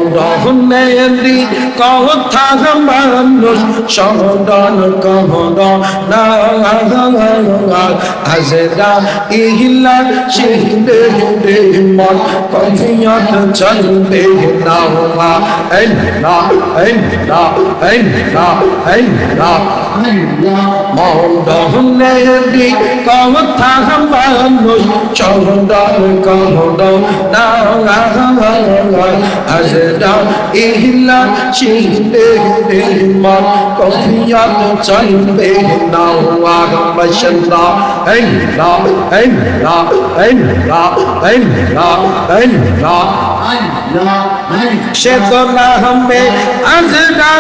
মরণেরি কথা মানুষ সদন কহন না আজরা ইহিলা শিহদে মন কফিয়ত চলবে না মরণেরি কথা মানুষ সদন কহন না আজরা ইহিলা শিহদে মন কফিয়ত চলবে না বশন্দা সে তো না হমে আজরা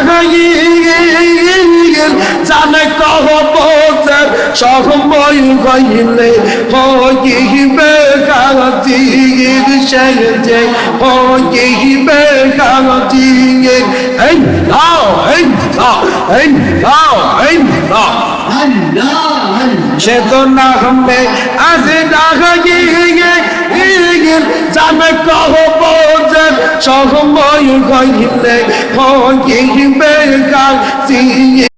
জানে কহ বোঝার সময় হইলে হইবে কাগজির সেজে হইবে কাগজির এই নাও সে তো না হমে আজ জানে কহ বোঝার সময় হইলে হইবে কাগজির